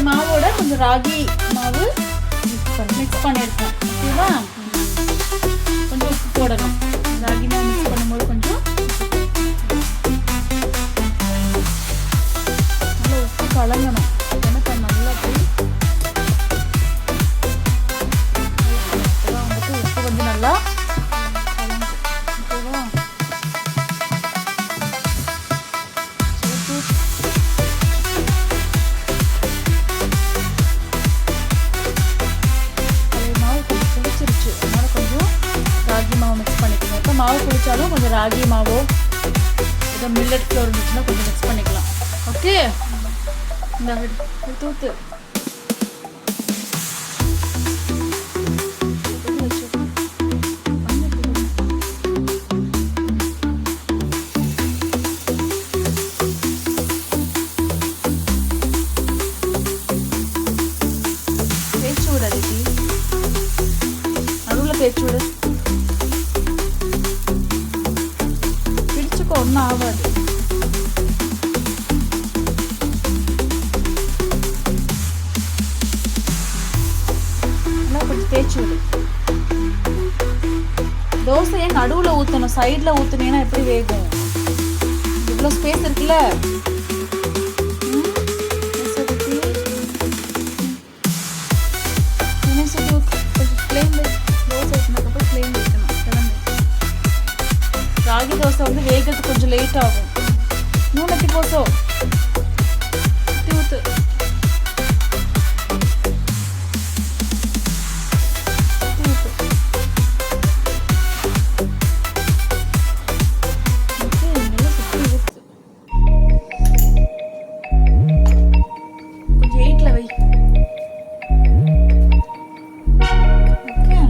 மாவோட கொஞ்சம் ராகி மாவு மிக்ஸ் பண்ணியிருக்கேன். ஓகேவா? கொஞ்சம் உப்பு போடணும். ராகி மாவு மிக்ஸ் பண்ணும்போது கொஞ்சம் நல்லா உப்பு கலங்கணும். எனக்கு நல்லா போய் வந்துட்டு உப்பு கொஞ்சம் நல்லா மாவு குடிச்சாலும் கொஞ்சம் ராகி மாவோ ஏதோ மில்லட் ஃப்ளோர் இருந்துச்சுன்னா கொஞ்சம் மிக்ஸ் பண்ணிக்கலாம். ஓகே, இந்த தூத்து தேய்ச்சி விட அடிக்கி நடுவில் தேய்ச்சி விடு. ஒன்றும் ஆகாது. கொஞ்சம் தேய்ச்சி விடு. தோசையை நடுவில் ஊற்றணும், சைடில் ஊற்றுனீங்கன்னா எப்படி வேகும்? இவ்வளோ ஸ்பேஸ் இருக்குல்ல, ராகி தோசை வந்து வேகிறதுக்கு கொஞ்சம் லேட் ஆகும். நூனத்தி போசோ ஊத்து. கொஞ்சம் 8ல வை. ஓகே,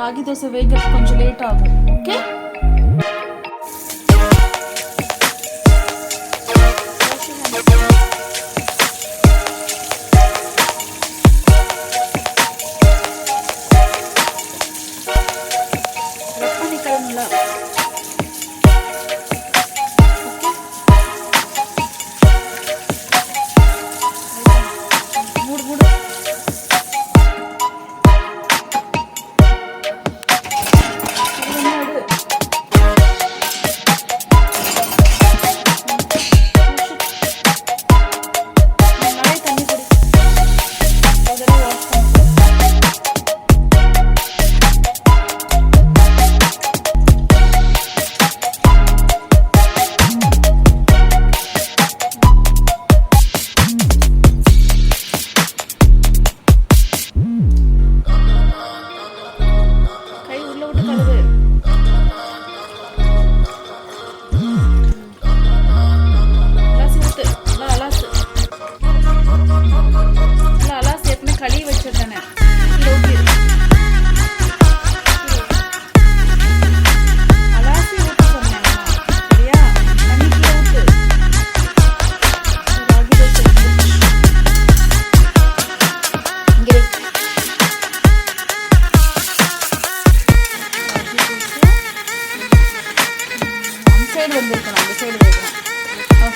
ராகி தோசை வேகிறதுக்கு கொஞ்சம் லேட் ஆகும். ஓகே,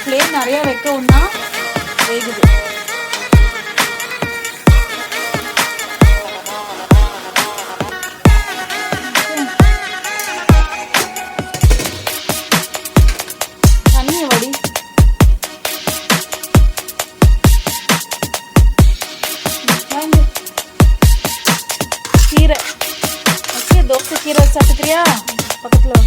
ஃப்ளேம் நிறையா வைக்கணும்னா வேகுது. தண்ணியை வடி. கீரை. ஓகே, தோசை கீரை சாப்பிட்டுக்கிறியா? பக்கத்தில்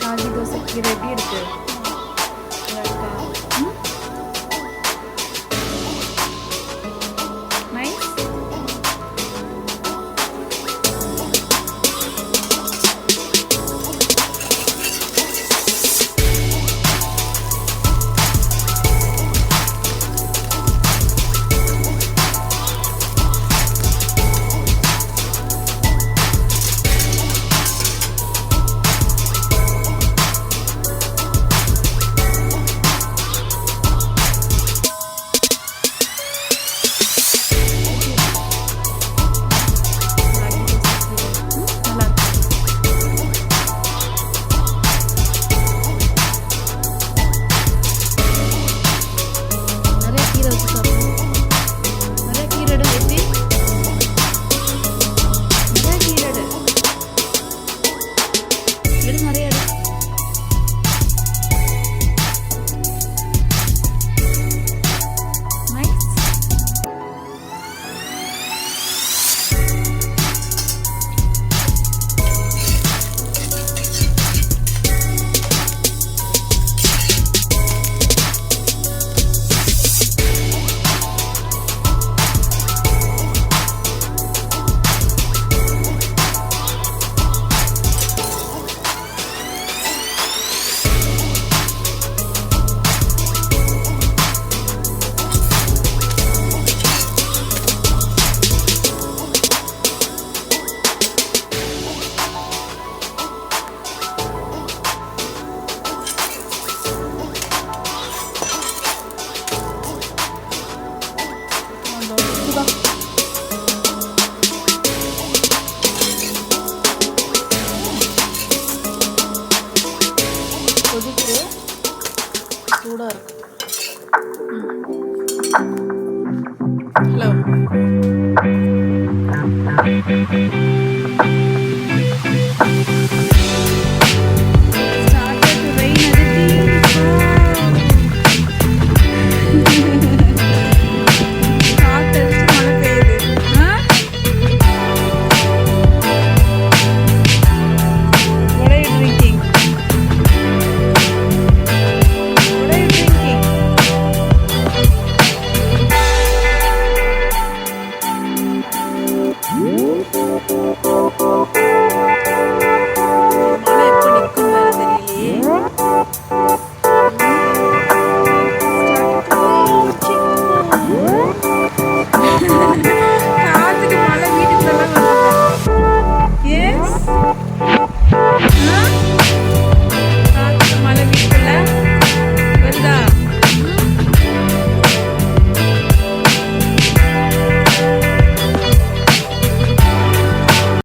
ராகி தோசை கீரை எப்படி இருக்கு? நைஸ். கொதிச்சு சூடாக இருக்கு. ஹலோ